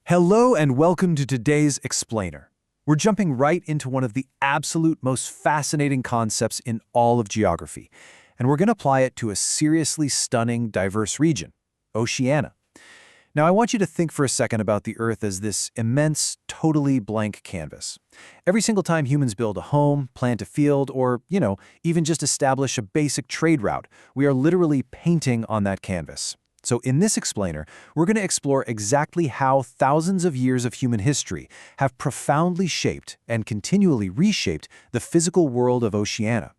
Hello and welcome to today's Explainer. We're jumping right into one of the absolute most fascinating concepts in all of geography, and we're going to apply it to a seriously stunning, diverse region, Oceania. Now, I want you to think for a second about the Earth as this immense, totally blank canvas. Every single time humans build a home, plant a field, or, even just establish a basic trade route, we are literally painting on that canvas. So in this explainer, we're going to explore exactly how thousands of years of human history have profoundly shaped and continually reshaped the physical world of Oceania.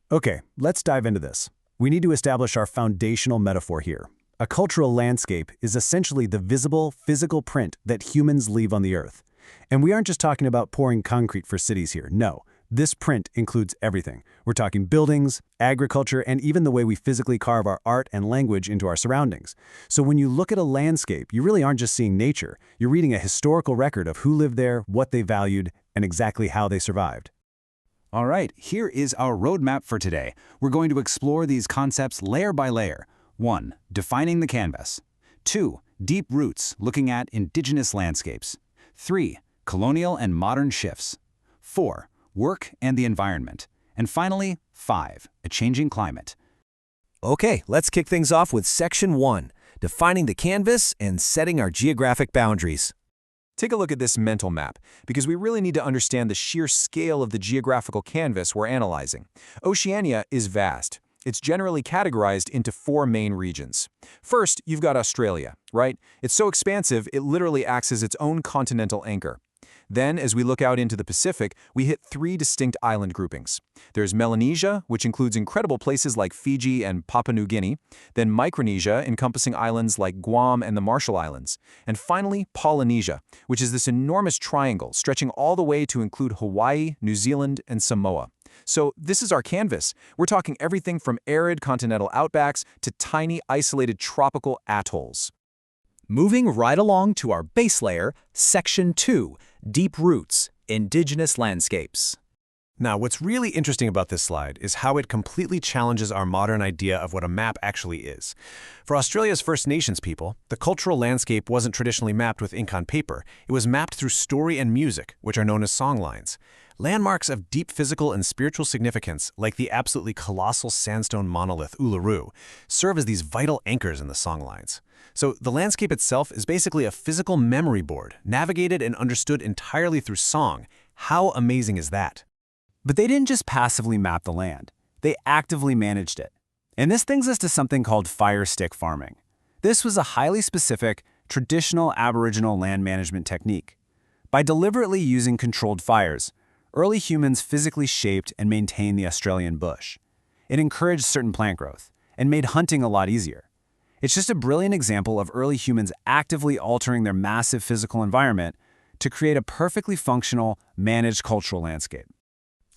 Okay, let's dive into this. We need to establish our foundational metaphor here. A cultural landscape is essentially the visible, physical print that humans leave on the Earth. And we aren't just talking about pouring concrete for cities here. No, this print includes everything. We're talking buildings, agriculture, and even the way we physically carve our art and language into our surroundings. So when you look at a landscape, you really aren't just seeing nature. You're reading a historical record of who lived there, what they valued, and exactly how they survived. All right, here is our roadmap for today. We're going to explore these concepts layer by layer. 1. Defining the canvas. 2. Deep roots, looking at indigenous landscapes. 3. Colonial and modern shifts. 4. Work and the environment. And finally, 5. A changing climate. Okay, let's kick things off with Section 1, defining the canvas and setting our geographic boundaries. Take a look at this mental map, because we really need to understand the sheer scale of the geographical canvas we're analyzing. Oceania is vast. It's generally categorized into 4 main regions. First, you've got Australia, right? It's so expansive, it literally acts as its own continental anchor. Then, as we look out into the Pacific, we hit 3 distinct island groupings. There's Melanesia, which includes incredible places like Fiji and Papua New Guinea. Then Micronesia, encompassing islands like Guam and the Marshall Islands. And finally, Polynesia, which is this enormous triangle stretching all the way to include Hawaii, New Zealand, and Samoa. So this is our canvas. We're talking everything from arid continental outbacks to tiny, isolated tropical atolls. Moving right along to our base layer, Section 2, Deep Roots, Indigenous Landscapes. Now, what's really interesting about this slide is how it completely challenges our modern idea of what a map actually is. For Australia's First Nations people, the cultural landscape wasn't traditionally mapped with ink on paper. It was mapped through story and music, which are known as songlines. Landmarks of deep physical and spiritual significance, like the absolutely colossal sandstone monolith Uluru, serve as these vital anchors in the songlines. So the landscape itself is basically a physical memory board, navigated and understood entirely through song. How amazing is that? But they didn't just passively map the land. They actively managed it. And this brings us to something called fire stick farming. This was a highly specific, traditional Aboriginal land management technique. By deliberately using controlled fires, early humans physically shaped and maintained the Australian bush. It encouraged certain plant growth and made hunting a lot easier. It's just a brilliant example of early humans actively altering their massive physical environment to create a perfectly functional, managed cultural landscape.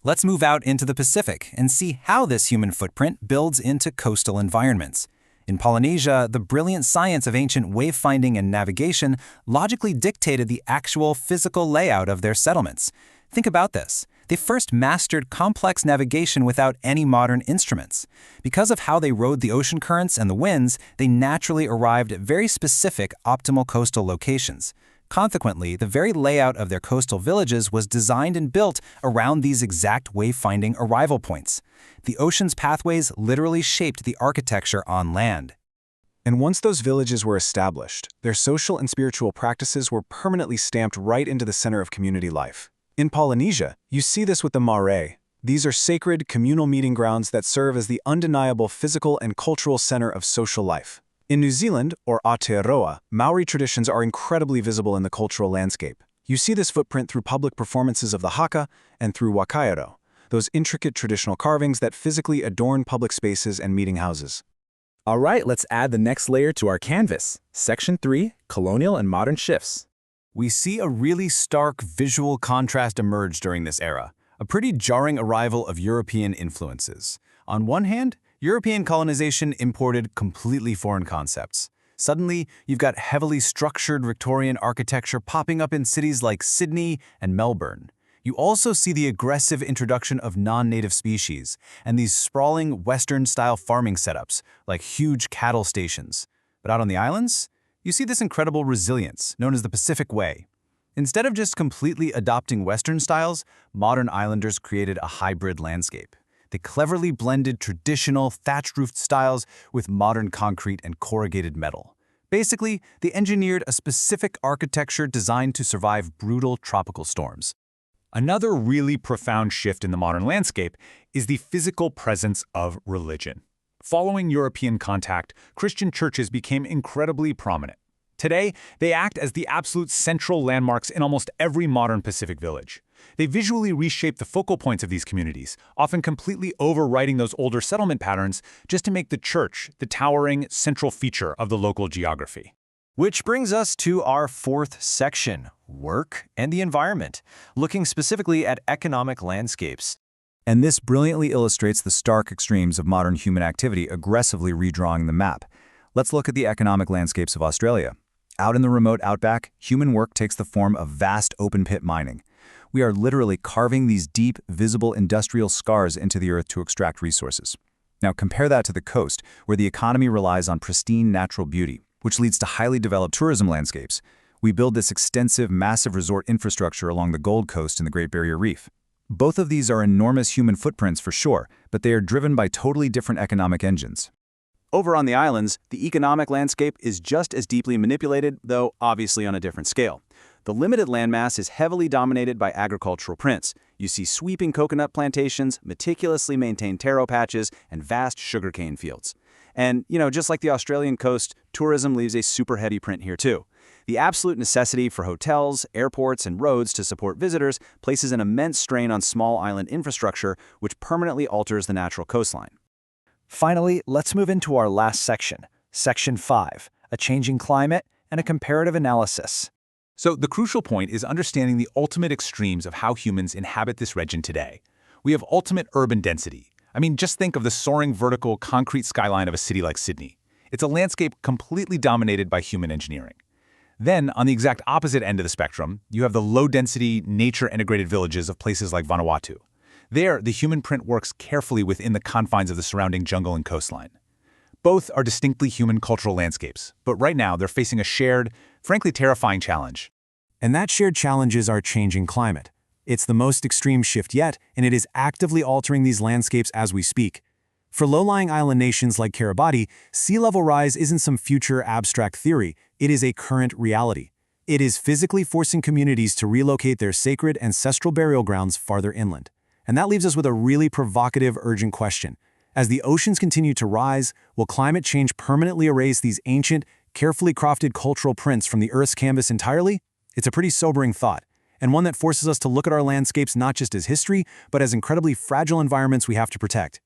Let's move out into the Pacific and see how this human footprint builds into coastal environments. In Polynesia, the brilliant science of ancient wayfinding and navigation logically dictated the actual physical layout of their settlements. Think about this. They first mastered complex navigation without any modern instruments. Because of how they rode the ocean currents and the winds, they naturally arrived at very specific optimal coastal locations. Consequently, the very layout of their coastal villages was designed and built around these exact wayfinding arrival points. The ocean's pathways literally shaped the architecture on land. And once those villages were established, their social and spiritual practices were permanently stamped right into the center of community life. In Polynesia, you see this with the marae. These are sacred, communal meeting grounds that serve as the undeniable physical and cultural center of social life. In New Zealand, or Aotearoa, Maori traditions are incredibly visible in the cultural landscape. You see this footprint through public performances of the haka and through wakairo, those intricate traditional carvings that physically adorn public spaces and meeting houses. All right, let's add the next layer to our canvas. Section 3, Colonial and Modern Shifts. We see a really stark visual contrast emerge during this era, a pretty jarring arrival of European influences. On one hand, European colonization imported completely foreign concepts. Suddenly, you've got heavily structured Victorian architecture popping up in cities like Sydney and Melbourne. You also see the aggressive introduction of non-native species and these sprawling Western-style farming setups, like huge cattle stations. But out on the islands, You see this incredible resilience, known as the Pacific Way. Instead of just completely adopting Western styles, modern islanders created a hybrid landscape. They cleverly blended traditional thatch-roofed styles with modern concrete and corrugated metal. Basically, they engineered a specific architecture designed to survive brutal tropical storms. Another really profound shift in the modern landscape is the physical presence of religion. Following European contact, Christian churches became incredibly prominent. Today, they act as the absolute central landmarks in almost every modern Pacific village. They visually reshape the focal points of these communities, often completely overwriting those older settlement patterns just to make the church the towering central feature of the local geography. Which brings us to our fourth section, work and the environment, looking specifically at economic landscapes. And this brilliantly illustrates the stark extremes of modern human activity aggressively redrawing the map. Let's look at the economic landscapes of Australia. Out in the remote outback, human work takes the form of vast open-pit mining. We are literally carving these deep, visible industrial scars into the earth to extract resources. Now compare that to the coast, where the economy relies on pristine natural beauty, which leads to highly developed tourism landscapes. We build this extensive, massive resort infrastructure along the Gold Coast and the Great Barrier Reef. Both of these are enormous human footprints for sure, but they are driven by totally different economic engines. Over on the islands, the economic landscape is just as deeply manipulated, though obviously on a different scale. The limited landmass is heavily dominated by agricultural prints. You see sweeping coconut plantations, meticulously maintained taro patches, and vast sugarcane fields. And, just like the Australian coast, tourism leaves a super heady print here too. The absolute necessity for hotels, airports, and roads to support visitors places an immense strain on small island infrastructure, which permanently alters the natural coastline. Finally, let's move into our last section, Section 5, a changing climate and a comparative analysis. So the crucial point is understanding the ultimate extremes of how humans inhabit this region today. We have ultimate urban density. Just think of the soaring vertical concrete skyline of a city like Sydney. It's a landscape completely dominated by human engineering. Then, on the exact opposite end of the spectrum, you have the low-density, nature-integrated villages of places like Vanuatu. There, the human print works carefully within the confines of the surrounding jungle and coastline. Both are distinctly human cultural landscapes, but right now they're facing a shared, frankly terrifying challenge. And that shared challenge is our changing climate. It's the most extreme shift yet, and it is actively altering these landscapes as we speak. For low-lying island nations like Kiribati, sea level rise isn't some future abstract theory, it is a current reality. It is physically forcing communities to relocate their sacred ancestral burial grounds farther inland. And that leaves us with a really provocative, urgent question. As the oceans continue to rise, will climate change permanently erase these ancient, carefully crafted cultural prints from the Earth's canvas entirely? It's a pretty sobering thought, and one that forces us to look at our landscapes not just as history, but as incredibly fragile environments we have to protect.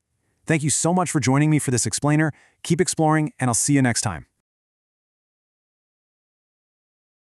Thank you so much for joining me for this explainer. Keep exploring, and I'll see you next time.